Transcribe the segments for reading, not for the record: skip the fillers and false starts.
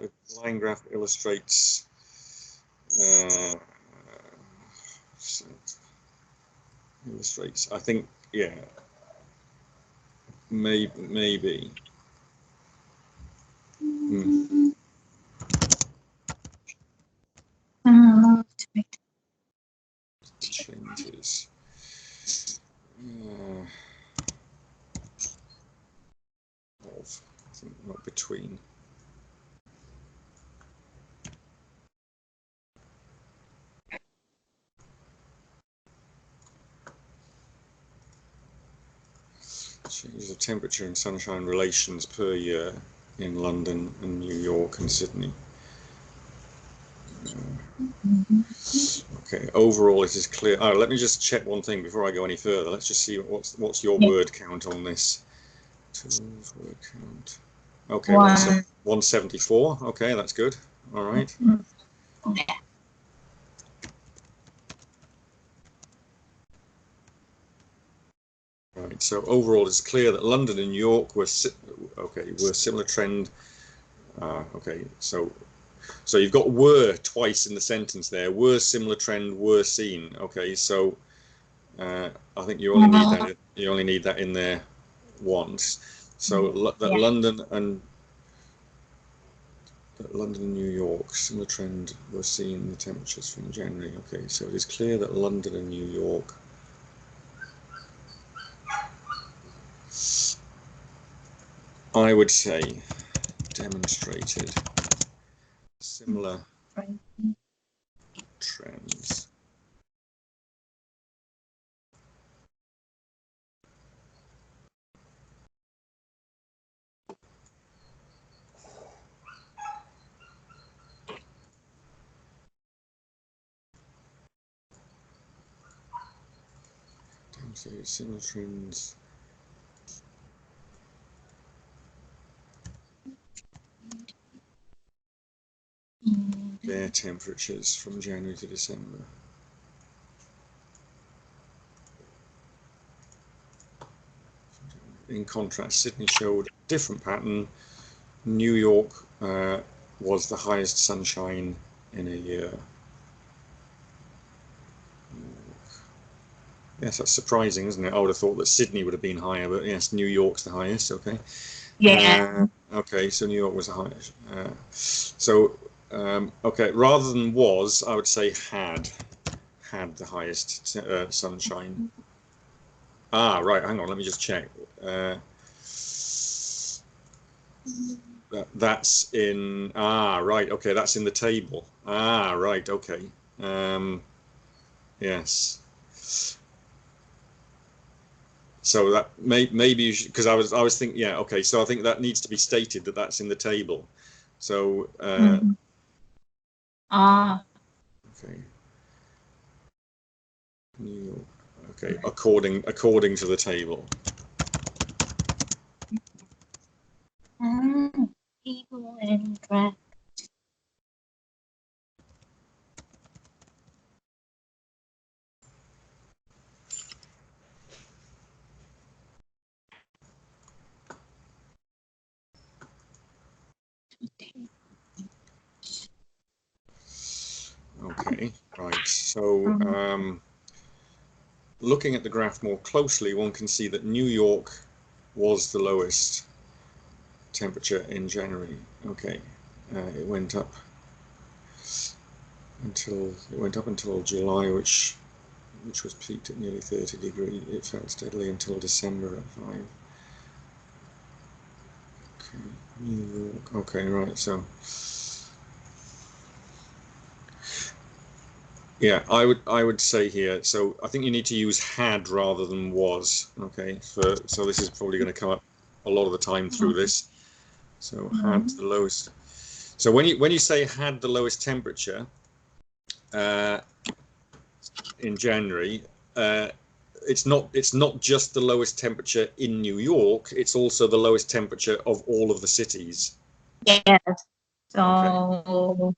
the line graph illustrates I think, yeah, maybe. Changes. Of, I think, not between. Changes of temperature and sunshine relations per year in London and New York and Sydney. Okay, overall it is clear. Oh, let me just check one thing before I go any further. Let's just see what's your word count on this. Tools word count. Okay, 174. Okay, that's good. All right. Right. So overall, it's clear that London and New York were similar trend. Okay, so you've got were twice in the sentence there. Were similar trend, were seen. Okay, so I think you only need that. You only need that in there once. So that London and New York similar trend were seen in the temperatures from January. Okay, so it is clear that London and New York I would say demonstrated similar trends. Demonstrated similar trends. Their temperatures from January to December. In contrast, Sydney showed a different pattern. New York was the highest sunshine in a year. Yes, that's surprising, isn't it? I would have thought that Sydney would have been higher, but yes, New York's the highest. Okay. Yeah. Okay, so New York was the highest. Okay, rather than was, I would say had the highest sunshine. Ah, right. Hang on. Let me just check. That's in. Ah, right. Okay, that's in the table. Ah, right. Okay. Yes. So that maybe you should, because I was thinking, yeah. Okay, so I think that needs to be stated that that's in the table. So. Okay. New York. Okay, according to the table. People and craft. Okay, right. So looking at the graph more closely, one can see that New York was the lowest temperature in January. Okay, it went up until July, which was peaked at nearly 30 degrees. It fell steadily until December at 5. Okay, New York. Okay, right. So yeah, I would say here. So I think you need to use had rather than was. Okay, so this is probably going to come up a lot of the time through this. So had the lowest. So when you say had the lowest temperature in January, it's not just the lowest temperature in New York. It's also the lowest temperature of all of the cities. Yes. So. Okay.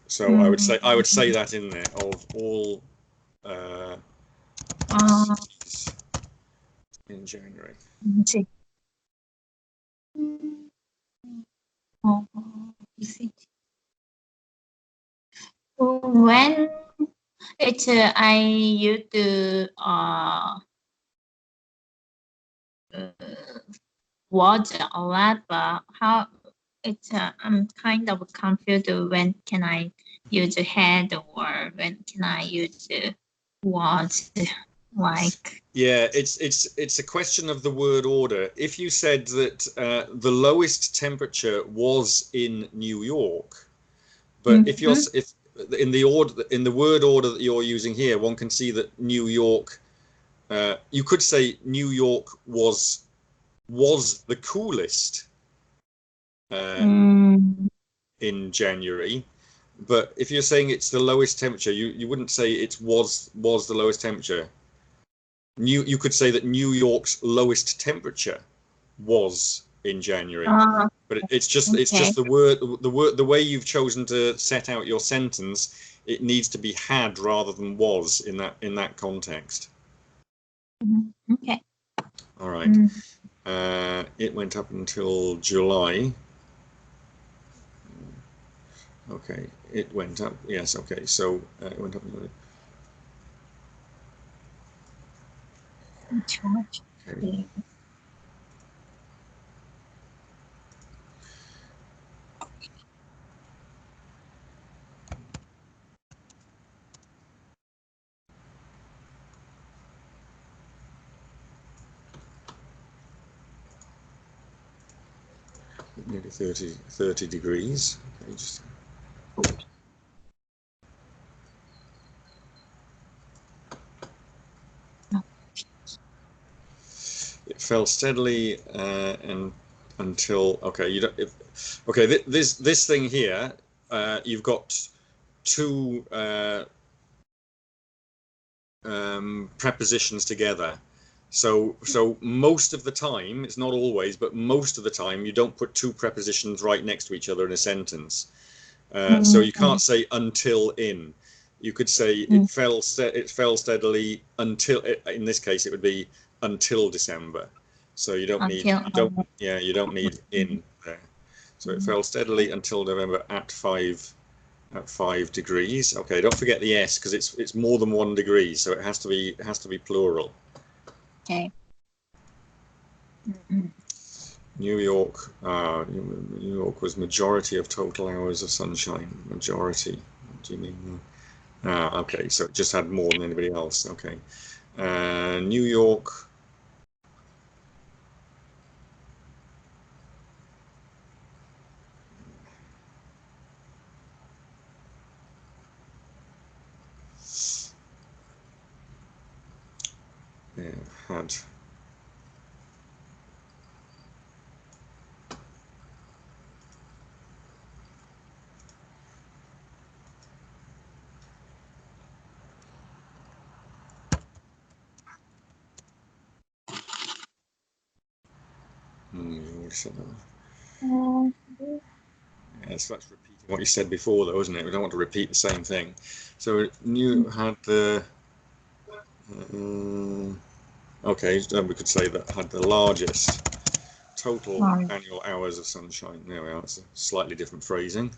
So I would say that in there of all cities in January. when it's I used to watch a lot, but how it's I'm kind of confused when can I use head or when can I use watch, like. Yeah, it's a question of the word order. If you said that the lowest temperature was in New York, but if you're if in the order in the word order that you're using here, one can see that New York. You could say New York was the coolest in January, but if you're saying it's the lowest temperature, you wouldn't say it was the lowest temperature. You could say that New York's lowest temperature was in January, but it's just the way you've chosen to set out your sentence. It needs to be had rather than was in that context. Okay. All right. It went up until July. Okay, it went up. Yes. Okay, so it went up. Okay. Nearly 30 degrees. Okay, just. It fell steadily and until okay. You don't. Okay, this thing here. You've got two prepositions together. So most of the time, it's not always, but most of the time, you don't put two prepositions right next to each other in a sentence. So you can't say until in. You could say it fell steadily until. In this case, it would be until December. So you don't need you don't need in there. So it fell steadily until November at 5 degrees. Okay, don't forget the S because it's more than 1 degree, so it has to be plural. Okay. New York was majority of total hours of sunshine. Majority. What do you mean? Okay, so it just had more than anybody else. Okay. New York. Yeah, had. You already said that. Yeah, so that's repeating what you said before, though, isn't it? We don't want to repeat the same thing. So new had the. Okay, then we could say that had the largest total annual hours of sunshine. There we are. It's a slightly different phrasing.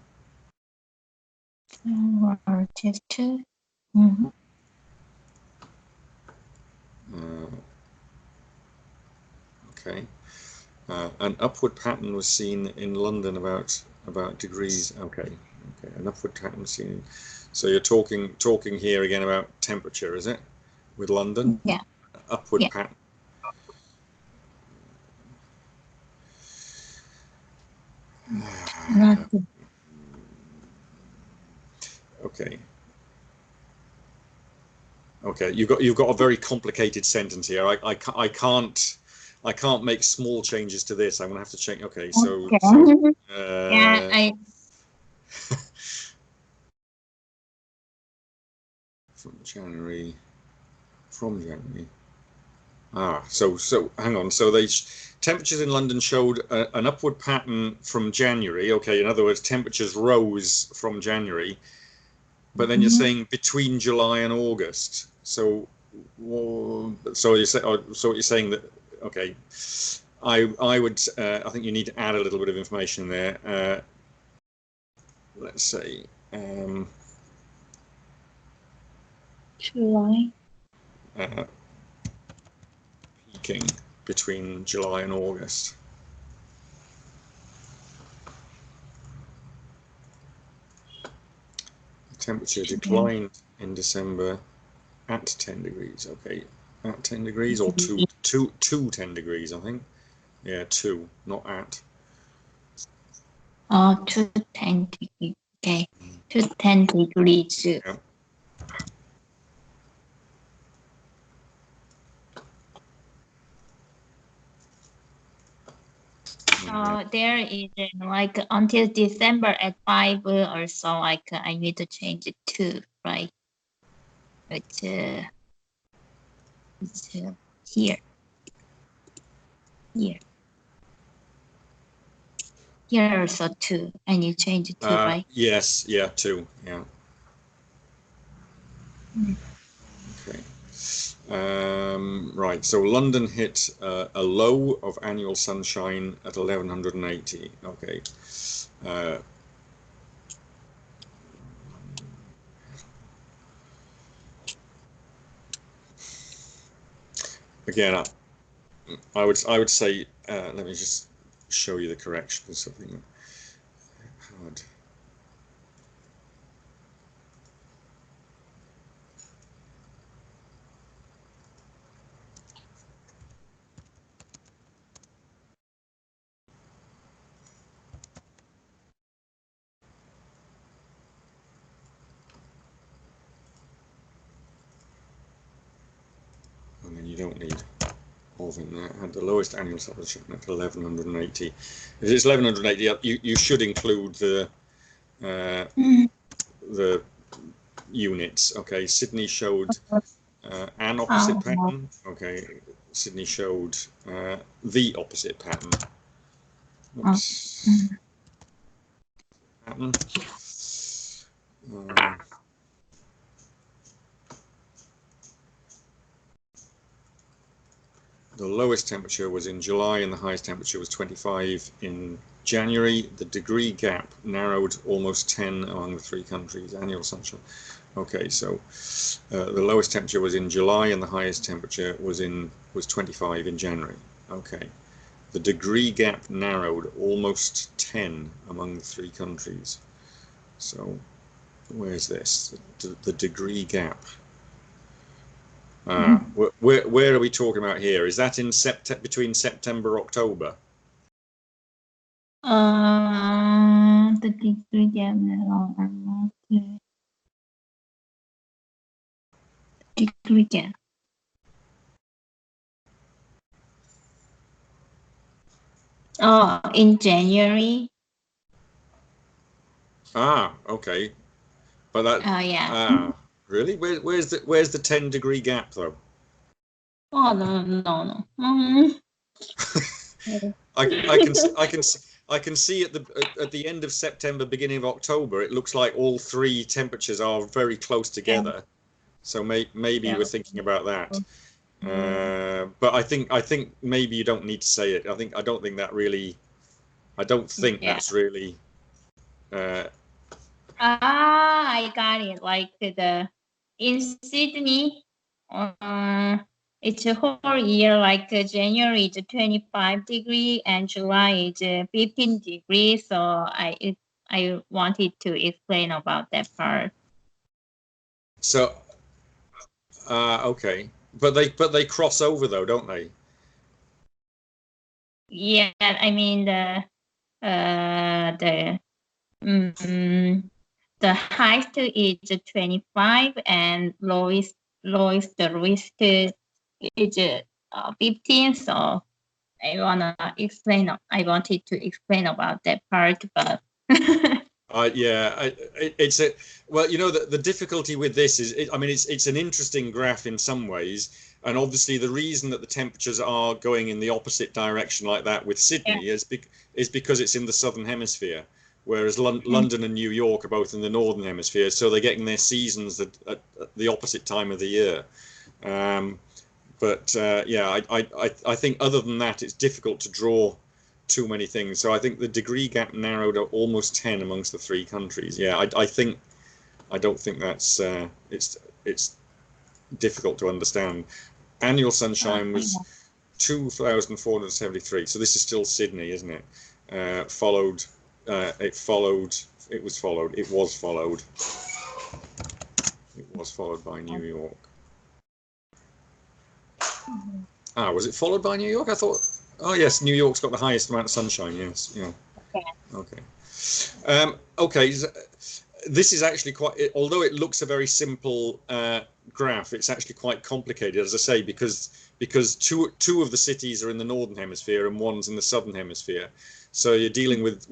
Okay. An upward pattern was seen in London about degrees. Okay. An upward pattern was seen. So you're talking here again about temperature, is it? With London? Yeah. Upward pattern. Okay. Okay, you've got a very complicated sentence here. I can't make small changes to this. I'm gonna have to change. Okay, so yeah, from January. So hang on. So temperatures in London showed an upward pattern from January. Okay, in other words, temperatures rose from January. But then you're saying between July and August. So what you're saying that okay. I would I think you need to add a little bit of information there. Let's say July. Peaking between July and August. The temperature declined in December at 10 degrees. Okay, at 10 degrees or two 10 degrees, I think. Yeah, 2, not at. Oh, to 10 degrees. Okay, to 10 degrees. Yeah. There is like until December at 5 or so, like I need to change it to, right? It's here. Here also 2. I need to change it to, right? Yes, yeah, 2, yeah. Okay. Right, so London hit a low of annual sunshine at 1180. Okay. Again, I would say let me just show you the correction or something hard. And then you don't need all in there. Had the lowest annual sunshine at 1180. If it's 1180, you should include the units. Okay, Sydney showed an opposite pattern. Okay, Sydney showed the opposite pattern. Oops. Pattern. The lowest temperature was in July and the highest temperature was 25 in January. The degree gap narrowed almost 10 among the 3 countries. Annual sunshine. Okay, so the lowest temperature was in July and the highest temperature was 25 in January. Okay. The degree gap narrowed almost 10 among the 3 countries. So where's this? The degree gap. Where are we talking about here? Is that in between September, October? The degree gap degree gap. Oh, in January. Okay. But that. Yeah. Really? Where's the 10 degree gap though? Oh no. I can see at the end of September, beginning of October, it looks like all 3 temperatures are very close together. So maybe we're thinking about that. But I think maybe you don't need to say it. I don't think that really. I don't think that's really. I got it. Like in Sydney, it's a whole year. Like January is 25 degree and July is 15 degrees. So I wanted to explain about that part. So, okay, but they cross over though, don't they? Yeah, I mean the highest is 25 and lowest the risk is 15. So I wanted to explain about that part, but Yeah, it's a well, the difficulty with this is, I mean, it's an interesting graph in some ways, and obviously the reason that the temperatures are going in the opposite direction like that with Sydney is because it's in the southern hemisphere, whereas London and New York are both in the northern hemisphere, so they're getting their seasons at the opposite time of the year. But yeah, I think other than that, it's difficult to draw too many things. So I think the degree gap narrowed at almost 10 amongst the 3 countries. Yeah, I don't think that's it's difficult to understand. Annual sunshine was 2,473. So this is still Sydney, isn't it? Followed. It was followed by New York. Ah, was it followed by New York? I thought. Oh yes, New York's got the highest amount of sunshine. Yes. Yeah. Okay. Okay. This is actually quite. Although it looks a very simple graph, it's actually quite complicated, as I say, because two of the cities are in the northern hemisphere and one's in the southern hemisphere. So you're dealing with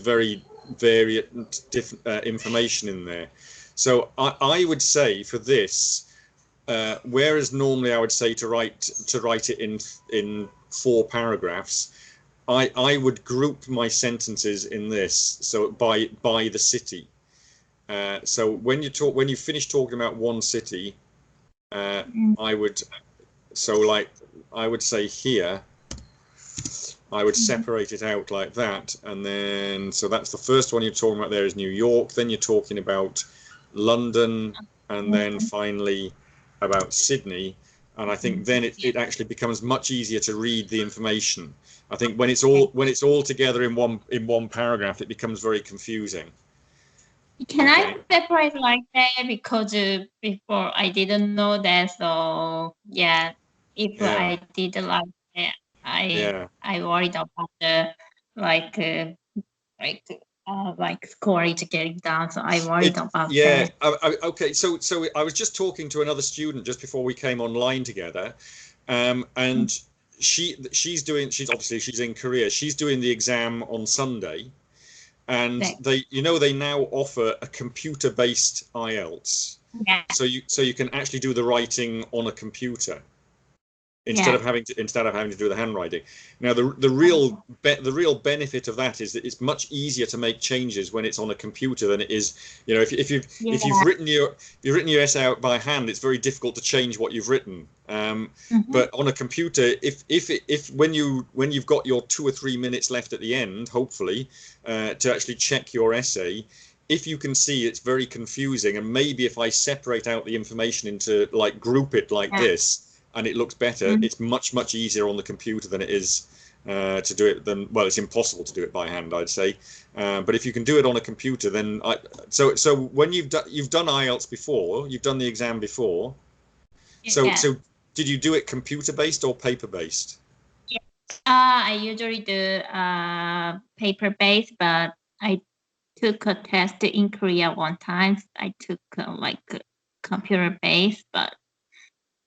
very variant different information in there. So I would say for this, whereas normally I would say to write it in 4 paragraphs, I would group my sentences in this, so by the city. So when you finish talking about one city, I would say here, I would separate it out like that, and then so that's the first one you're talking about. There is New York, then you're talking about London, and then finally about Sydney. And I think then it actually becomes much easier to read the information. I think when it's all together in one paragraph, it becomes very confusing. Can I separate like that, because before I didn't know that, so yeah, if I did like that, I worried about the like score is getting down, so I worried about that. Okay, so I was just talking to another student just before we came online together, and she's in Korea. She's doing the exam on Sunday, and they now offer a computer-based IELTS. Yeah. So you can actually do the writing on a computer instead of having to do the handwriting. Now the real benefit of that is that it's much easier to make changes when it's on a computer than it is, if you've written your essay out by hand, it's very difficult to change what you've written. But on a computer, if when you've got your 2 or 3 minutes left at the end, hopefully, to actually check your essay, if you can see it's very confusing, and maybe if I separate out the information into group it like this, and it looks better, it's much easier on the computer than it is to do it. It's impossible to do it by hand, I'd say. But if you can do it on a computer, then so when you've done IELTS before, you've done the exam before. So did you do it computer based or paper based? I usually do paper based, but I took a test in Korea one time. I took computer based, but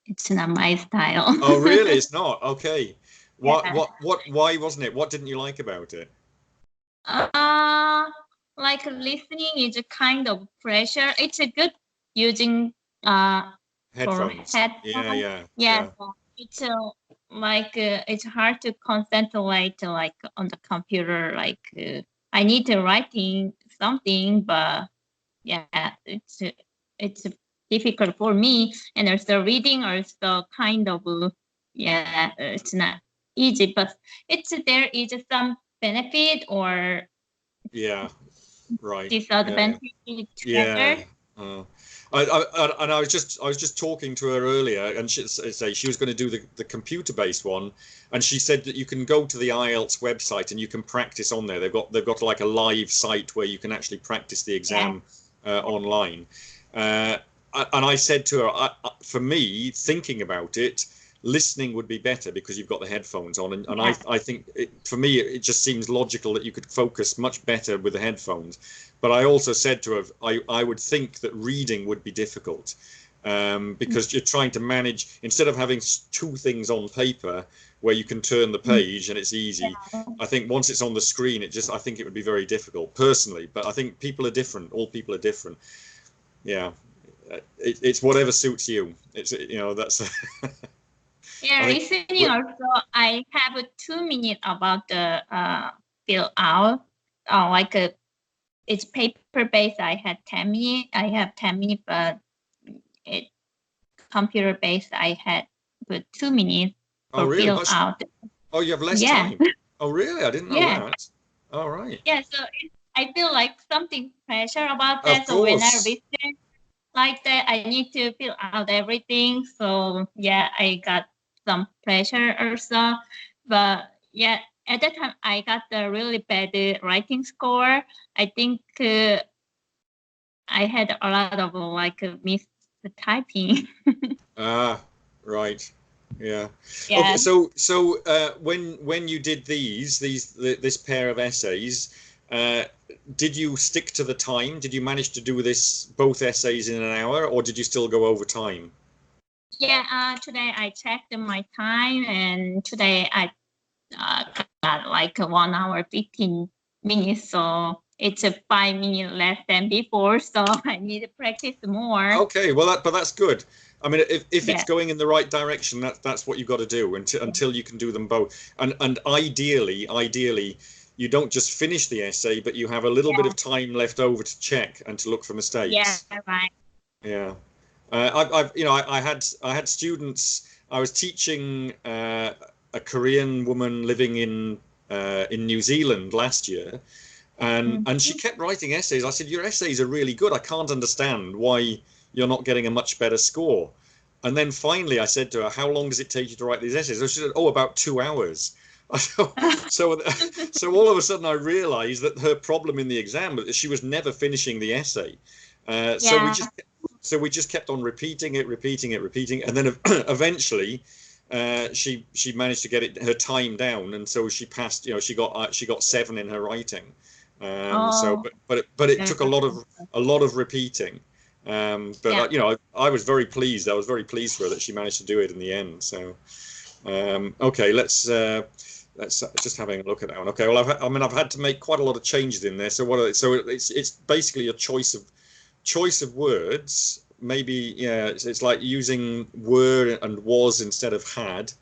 it's not my style. Oh, really? It's not? Okay. Why wasn't it? What didn't you like about it? Listening is a kind of pressure. It's a good using headphones. Yeah. So it's it's hard to concentrate on the computer. I need to writing something, but yeah, it's difficult for me, and also reading also kind of it's not easy, but there is some benefit or disadvantage together. I was just talking to her earlier, and she was going to do the computer-based one, and she said that you can go to the IELTS website and you can practice on there. They've got like a live site where you can actually practice the exam online. And I said to her, for me, thinking about it, listening would be better because you've got the headphones on, and I think for me it just seems logical that you could focus much better with the headphones. But I also said to her, I would think that reading would be difficult because you're trying to manage, instead of having 2 things on paper where you can turn the page and it's easy. I think once it's on the screen, I think it would be very difficult personally. But I think people are different. All people are different. Yeah. It's whatever suits you. It's that's. Listening also. I have 2 minutes about the fill out. It's paper based. I have 10 minutes, but it computer based. I had 2 minutes for fill out. Oh, you have less time. Oh, really? I didn't know that. All right. Yeah. So I feel like something pressure about that. So when I listen. like that. I need to fill out everything. So yeah, I got some pressure also. But yeah, at that time I got the really bad writing score. I think I had a lot of like miss typing. Ah, right. Yeah. Okay. Yeah. So when you did this pair of essays, uh, did you stick to the time? Did you manage to do this both essays in an hour, or did you still go over time? Yeah, today I checked my time, and today I got like 1 hour 15 minutes. So it's a 5 minutes less than before. So I need to practice more. Okay. Well, but that's good. I mean, if it's Yeah, going in the right direction, that's what you've got to do until you can do them both. And ideally, you don't just finish the essay, but you have a little bit yeah, of time left over to check and to look for yeah, mistakes. right. Yeah. I had students. I was teaching a Korean woman living in New Zealand last year, and she Mhm. kept writing essays. I said, "Your essays are really good. I can't understand why you're not getting a much better score." And then finally, I said to her, "How long does it take you to write these essays?" So she said, "Oh, about 2 hours." So, so, so all of a sudden, I realised that her problem in the exam was that she was never finishing the essay. Uh, so we Yeah. just so we just kept on repeating, and then eventually she managed to get her time down, and so she passed. You know, she got 7 in her writing. So, Oh, but it yeah. took a lot of repeating. But Yeah. you know, I was very pleased. I was very pleased for her that she managed to do it in the end. So, okay, let's just having a look at that one. Okay, well, I mean, I've had to make quite a lot of changes in there. So so it's basically a choice of words. Maybe, yeah, it's like using were and was instead of had.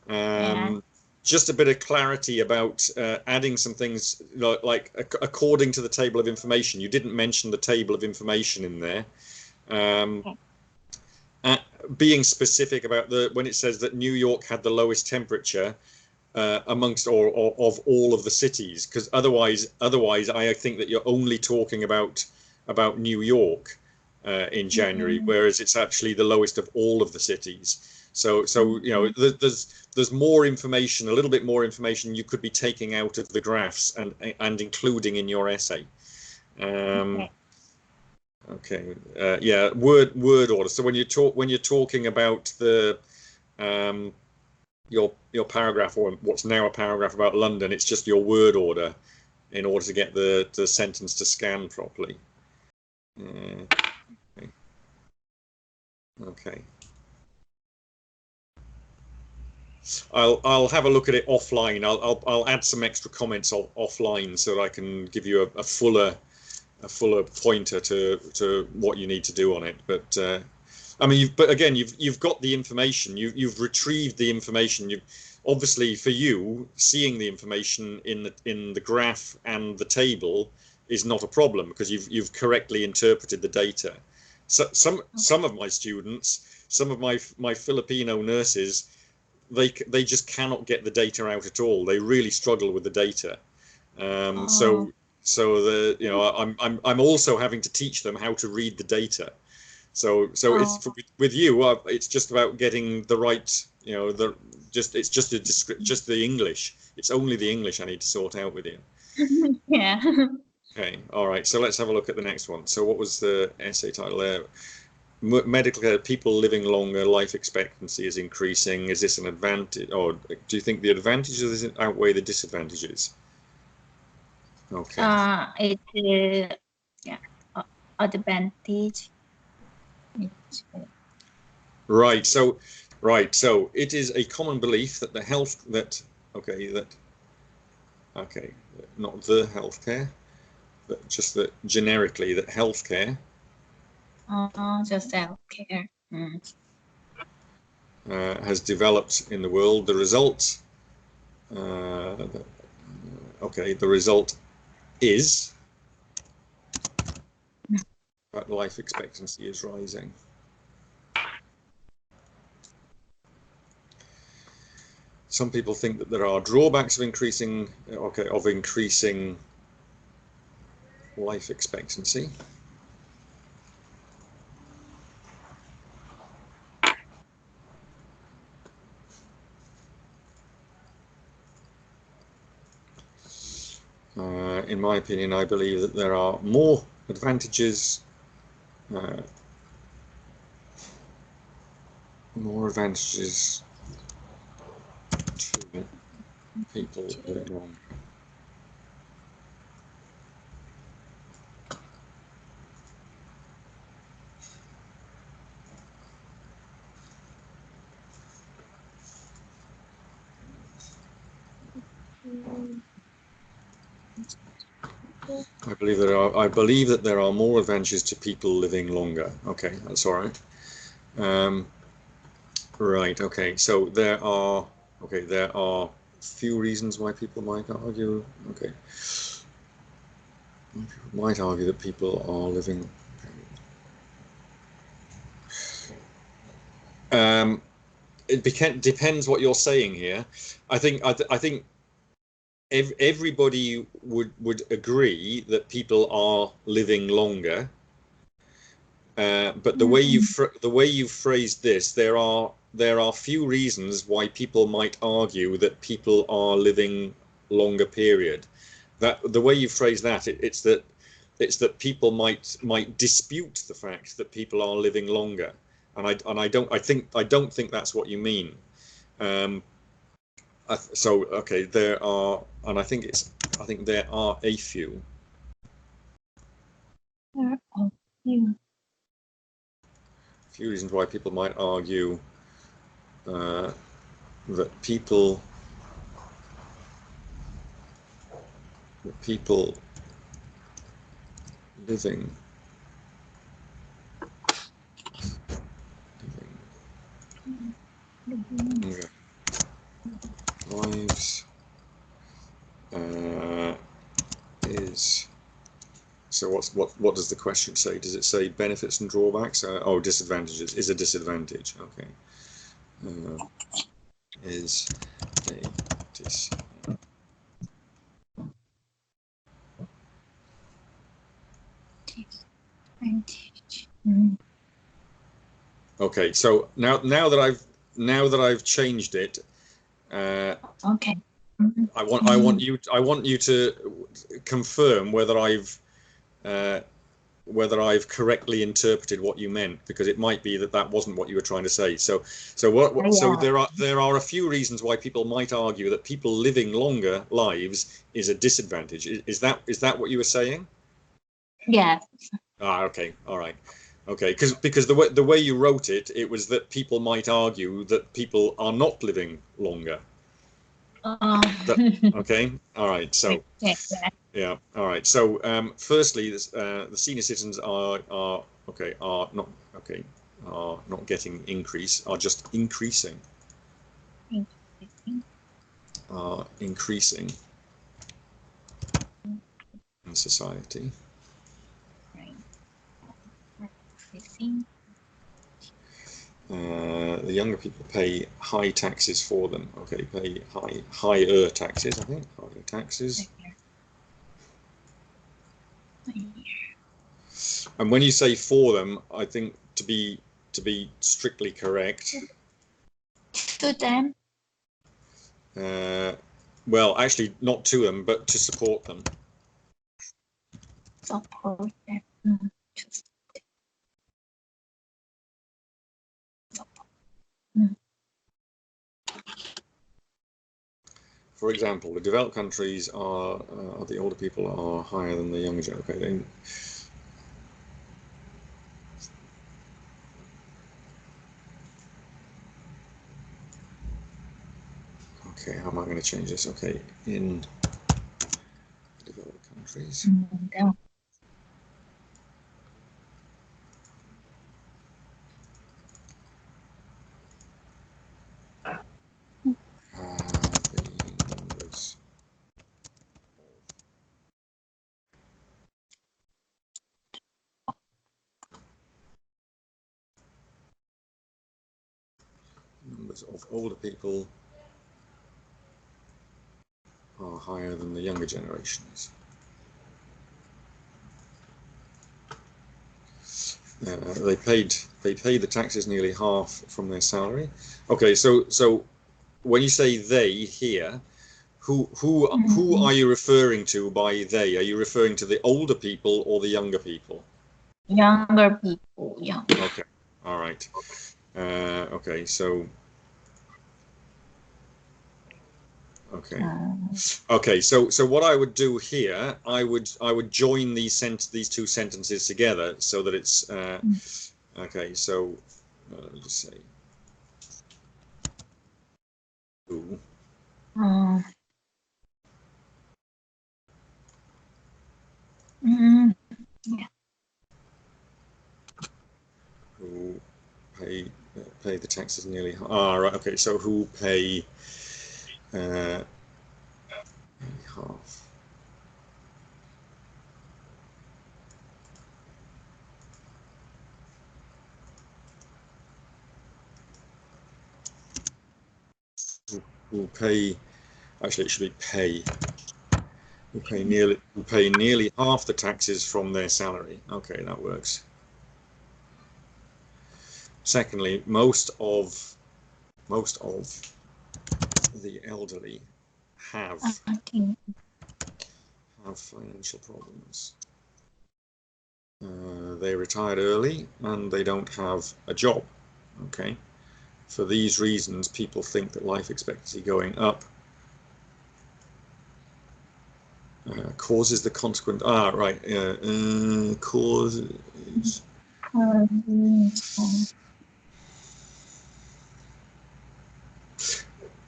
Yeah. Just a bit of clarity about adding some things like according to the table of information. You didn't mention the table of information in there. Um, Okay. uh, Being specific about when it says that New York had the lowest temperature amongst or of all of the cities, because otherwise I think that you're only talking about New York in January, Mhm. whereas it's actually the lowest of all of the cities. So you know, Mhm. there's more information, a little bit more information you could be taking out of the graphs and including in your essay. Um, Okay. okay, yeah, word order. So when you're talking about the um, your paragraph, or what's now a paragraph about London, it's just your word order in order to get the sentence to scan properly. Okay. Okay. I'll have a look at it offline. I'll add some extra comments offline so that I can give you a fuller pointer to what you need to do on it. But I mean, but again, you've got the information. You've retrieved the information. You obviously, for you, seeing the information in the graph and the table is not a problem because you've correctly interpreted the data. So some of my students, some of my Filipino nurses, they just cannot get the data out at all. They really struggle with the data. Um, Oh. so so the you know I'm also having to teach them how to read the data. So Oh. with you, it's just about getting the right, you know, it's just just the English. It's only the English I need to sort out with you. Yeah. Okay, all right. So let's have a look at the next one. So what was the essay title there? Medical care, people living longer, life expectancy is increasing. Is this an advantage, or do you think the advantages outweigh the disadvantages? Okay. It's yeah, advantage. It's, Right. So it is a common belief that the health that okay that okay not the healthcare, but just that generically that healthcare just self-care. has developed in the world. The result, uh, okay, the result is that life expectancy is rising. Some people think that there are drawbacks of increasing life expectancy. in my opinion, I believe that there are more advantages to people living longer. I believe that there are more advantages to people living longer. Okay, that's all right. Right. Okay. So there are few reasons why people might argue. Okay. People might argue that people are living. It depends what you're saying here. I think everybody would agree that people are living longer. But the way you've phrased this, there are few reasons why people might argue that people are living longer period. That the way you phrase that, it's that people might dispute the fact that people are living longer, and I don't think that's what you mean. So okay, there are, and I think there are a few. There are few. Few reasons why people might argue that people living longer lives is. So what does the question say? Does it say benefits and drawbacks? Oh, disadvantages is a disadvantage. Okay, is a disadvantage. Okay, so now that I've changed it, Okay. I want you to confirm whether I've correctly interpreted what you meant, because it might be that wasn't what you were trying to say. So there are a few reasons why people might argue that people living longer lives is a disadvantage. Is that what you were saying? Yes. Okay, all right. Okay, because the way you wrote it, it was that people might argue that people are not living longer. Okay, all right. So yeah, all right. So firstly, the senior citizens are not getting increase, are just increasing. Increasing in society. The younger people pay high taxes for them. Okay, pay higher taxes. I think higher taxes. And when you say for them, I think to be strictly correct. To them. Well, actually, not to them, but to support them. Support them. For example, the developed countries are the older people are higher than the younger generation. Okay, how am I going to change this? Okay, in developed countries. Numbers of older people are higher than the younger generations. They paid the taxes nearly half from their salary. Okay, so when you say they here, Who are you referring to by they? Are you referring to the older people or the younger people? Younger people, yeah. Okay, all right. Okay, so okay, so what I would do here, I would join these two sentences together so that it's okay. So let's just say who. Yeah. Who pay the taxes nearly. Right. Okay, so who pay half. Who pay? Actually, it should be pay. Who pay nearly half the taxes from their salary. Okay, that works. Secondly, most of the elderly have financial problems. They retired early and they don't have a job. Okay, for these reasons, people think that life expectancy going up causes the consequent. Right. Causes.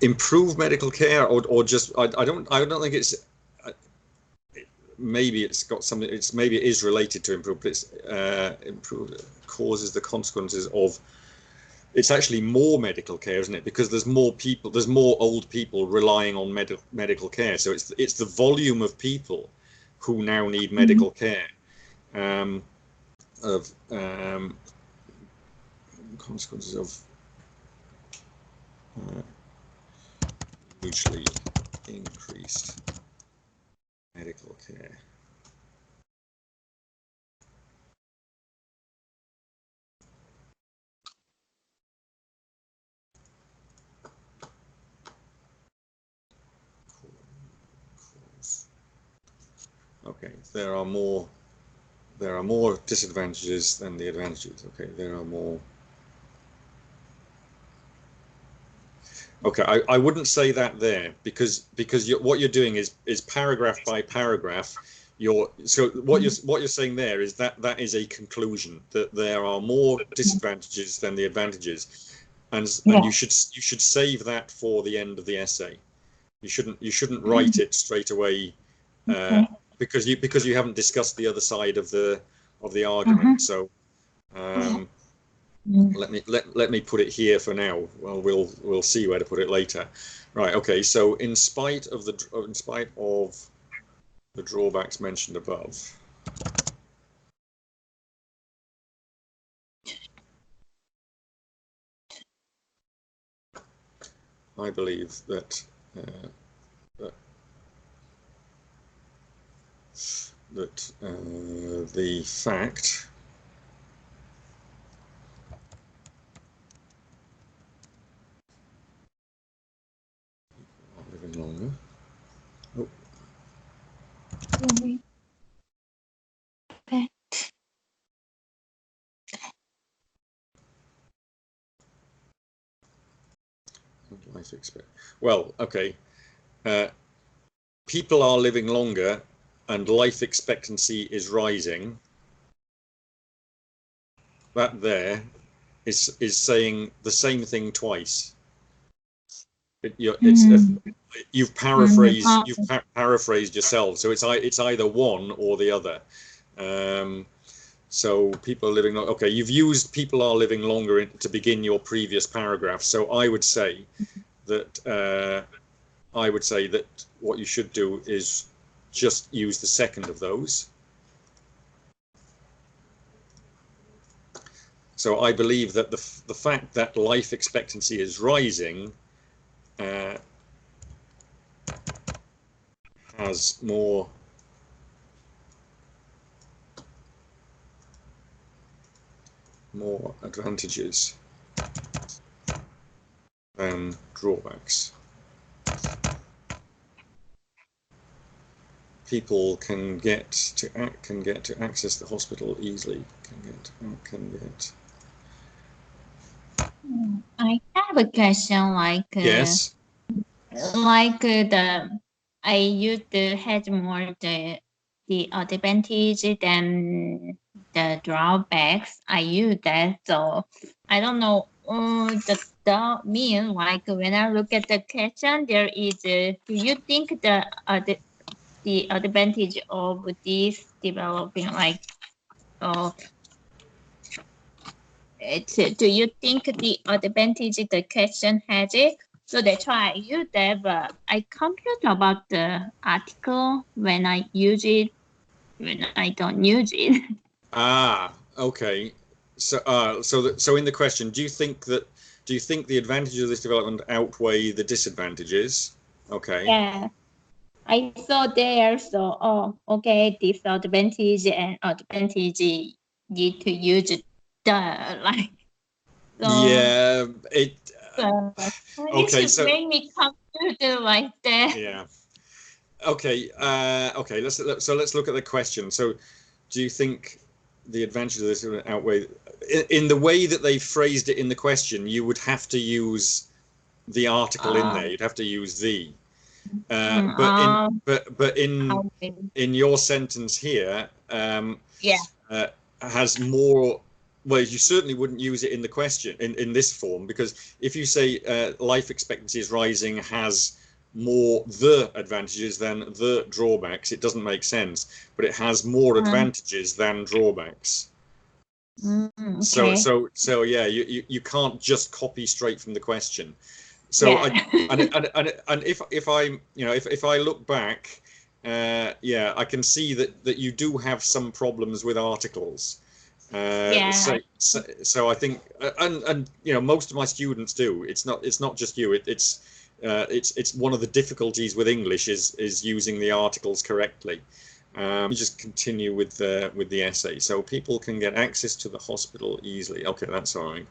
Improve medical care, or just I don't think it's. Maybe it's got something. Maybe it is related to improve, but it's improve causes the consequences of. It's actually more medical care, isn't it? Because there's more people, there's more old people relying on medical care. So it's the volume of people who now need medical care. Of consequences of hugely increased medical care. Okay, there are more disadvantages than the advantages. Okay, there are more. Okay, I wouldn't say that there because what you're doing is paragraph by paragraph. What you're saying there is that is a conclusion that there are more disadvantages than the advantages, and you should save that for the end of the essay. You shouldn't write it straight away because you haven't discussed the other side of the argument. So let me put it here for now. Well, we'll see where to put it later. Right. Okay. So in spite of the drawbacks mentioned above, I believe that the fact living longer. Oh. Life expect. Well, okay. People are living longer, and life expectancy is rising. That there is saying the same thing twice. You've paraphrased yourself, so it's either one or the other. So people are living long. Okay, you've used people are living longer to begin your previous paragraph. So I would say that what you should do is just use the second of those. So I believe that the fact that life expectancy is rising has more advantages than drawbacks. people can get to access the hospital easily. I have a question Yes. I used to had more the advantage than the drawbacks. I use that, so I don't know. The mean when I look at the question, there is. Do you think the advantage of this developing uh, do you think the advantage the question has it? So that's why I use that, but I compute about the article when I use it, when I don't use it. Ah, okay. So in the question, do you think the advantages of this development outweigh the disadvantages? Okay. Yeah, I saw there, so okay, disadvantage and advantage need to use the like so. Yeah, it So it okay, should so make me confused like that. yeah. Okay, okay, let's look at the question. So do you think the advantages of this outweigh in the way that they phrased it in the question, you would have to use the article in there. You'd have to use the. But in your sentence here, Yeah. has more. Well, you certainly wouldn't use it in the question in this form, because if you say life expectancy is rising has more the advantages than the drawbacks, it doesn't make sense. But it has more advantages than drawbacks. Okay. So yeah, you can't just copy straight from the question. So Yeah. and if I if I look back, yeah, I can see that you do have some problems with articles. Yeah. So I think and most of my students do. It's not just you. It's one of the difficulties with English is using the articles correctly. You just continue with the essay. So people can get access to the hospital easily. Okay, that's all right.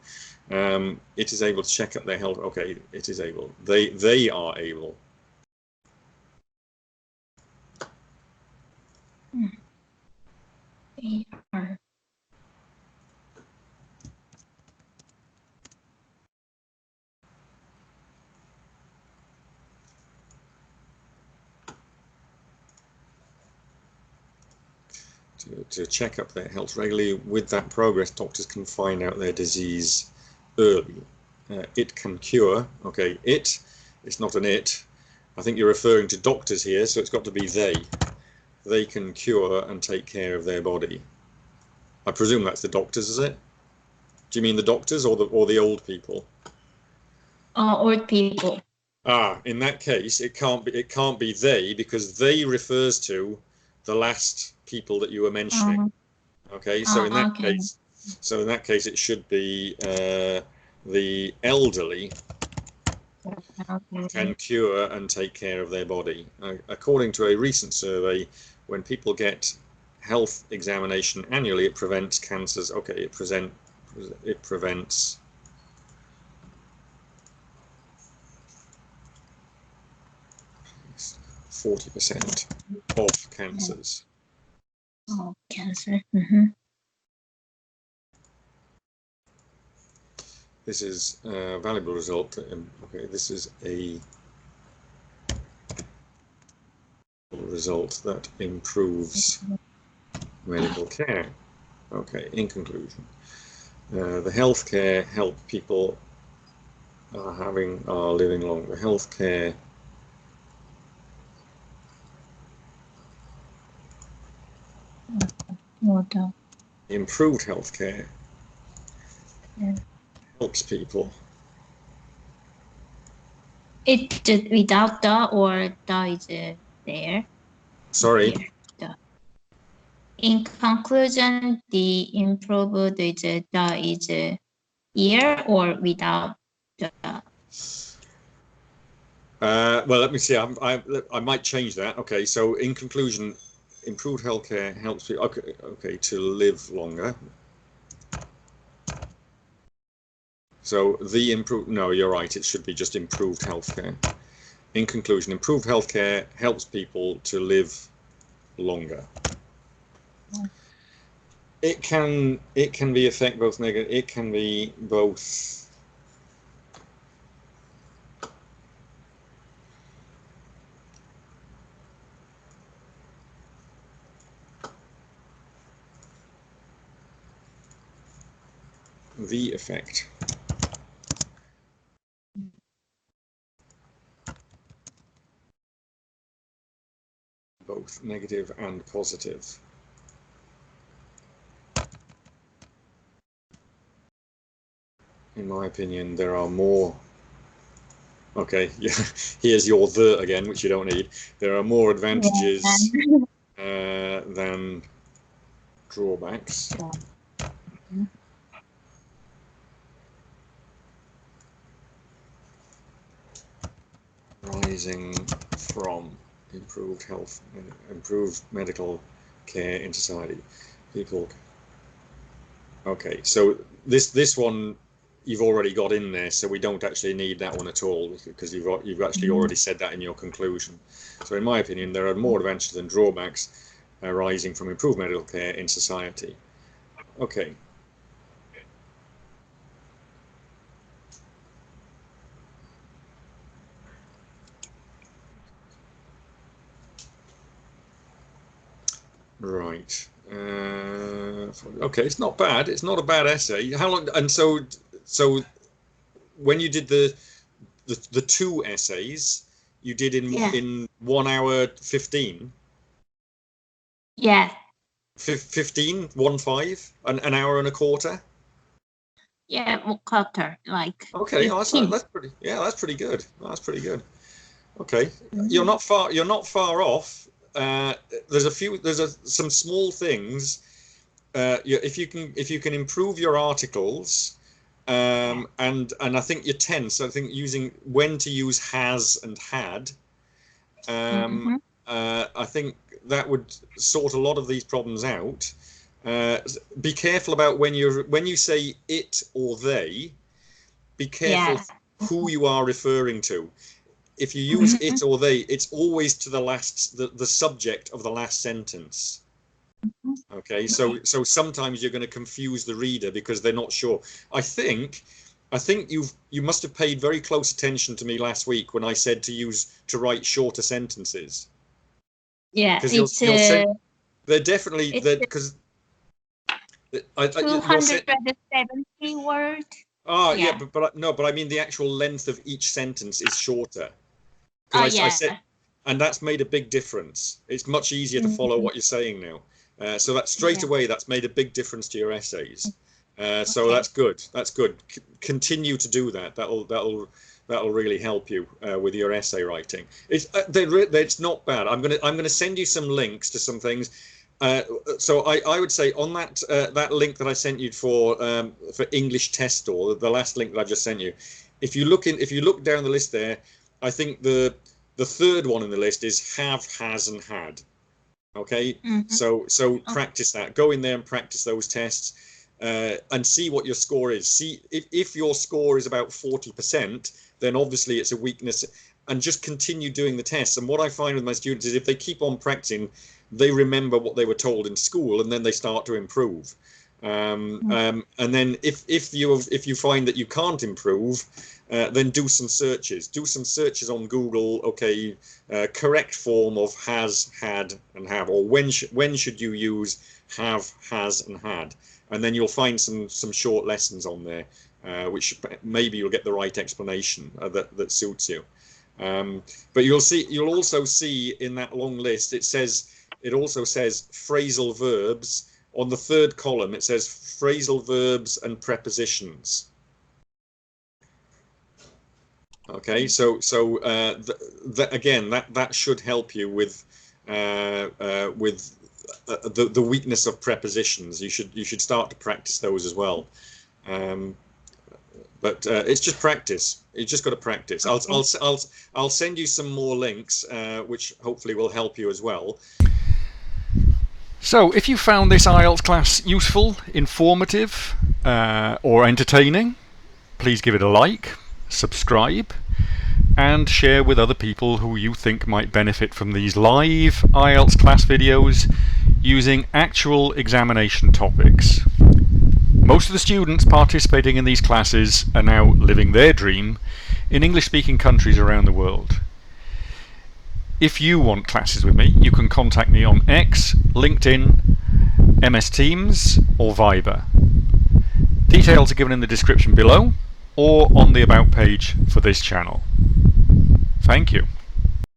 It is able to check up their health. Okay, it is able. They are able. They are. To check up their health regularly. With that progress, doctors can find out their disease early. It can cure. Okay, it's not an it. I think you're referring to doctors here, so it's got to be they. They can cure and take care of their body. I presume that's the doctors, is it? Do you mean the doctors or the old people? Old people. Ah, in that case, it can't be they, because they refers to the last people that you were mentioning. Okay, so in that Okay. case, it should be the elderly can cure and take care of their body. According to a recent survey, when people get health examination annually, it prevents cancers. Okay, it prevents 40% of cancers. Oh, cancer. This is a valuable result. Okay, this is a result that improves medical care. Okay, in conclusion, the healthcare help people are living longer. Healthcare improved healthcare helps people. It just without the or the is there. Sorry. Here, the. In conclusion, the improved is the is here or without the. Well, let me see. I might change that. Okay, so in conclusion, improved healthcare helps people. Okay, to live longer. So the improved. No, you're right. It should be just improved healthcare. In conclusion, improved healthcare helps people to live longer. It can be affect both negative. It can be both. The effect. Both negative and positive. In my opinion, there are more. Okay, yeah, here's your the again, which you don't need. There are more advantages than drawbacks. Rising from improved health, improved medical care in society. People. Okay, so this one you've already got in there, so we don't actually need that one at all because you've actually already said that in your conclusion. So in my opinion, there are more advantages than drawbacks arising from improved medical care in society. Okay. Right. Okay, it's not bad. It's not a bad essay. How long? And so when you did the two essays, you did in 1 hour 15. Yeah. 15, 1-5, an hour and a quarter. Yeah, quarter, like. Okay, oh, that's pretty. Yeah, that's pretty good. That's pretty good. Okay, you're not far. You're not far off. There's some small things. If you can improve your articles, and I think you're tense. I think using when to use has and had. I think that would sort a lot of these problems out. Be careful about when you say it or they. Be careful who you are referring to. If you use it or they, it's always to the subject of the last sentence. Okay, so sometimes you're going to confuse the reader because they're not sure. I think you must have paid very close attention to me last week when I said to write shorter sentences. Yeah, because they're definitely because 270 words. Oh yeah, but I mean the actual length of each sentence is shorter. I said, and that's made a big difference. It's much easier to follow what you're saying now. So that straight away, that's made a big difference to your essays. So that's good. That's good. Continue to do that. That'll really help you with your essay writing. It's not bad. I'm gonna send you some links to some things. So I would say on that link that I sent you for English Test Store, the last link that I just sent you, if you look down the list there, I think the third one in the list is have, has, and had. Okay, so practice that. Go in there and practice those tests, and see what your score is. See if your score is about 40%, then obviously it's a weakness, and just continue doing the tests. And what I find with my students is if they keep on practicing, they remember what they were told in school, and then they start to improve. And then if you find that you can't improve, then do some searches. Do some searches on Google. Okay, correct form of has, had, and have, or when should you use have, has, and had, and then you'll find some short lessons on there, which maybe you'll get the right explanation that suits you. But you'll also see in that long list it also says phrasal verbs. On the third column, it says phrasal verbs and prepositions. Okay, so again, that should help you with the weakness of prepositions. You should start to practice those as well. But it's just practice. You just got to practice. I'll send you some more links, which hopefully will help you as well. So, if you found this IELTS class useful, informative, or entertaining, please give it a like, subscribe, and share with other people who you think might benefit from these live IELTS class videos using actual examination topics. Most of the students participating in these classes are now living their dream in English-speaking countries around the world. If you want classes with me, you can contact me on X, LinkedIn, MS Teams or Viber. Details are given in the description below or on the About page for this channel. Thank you.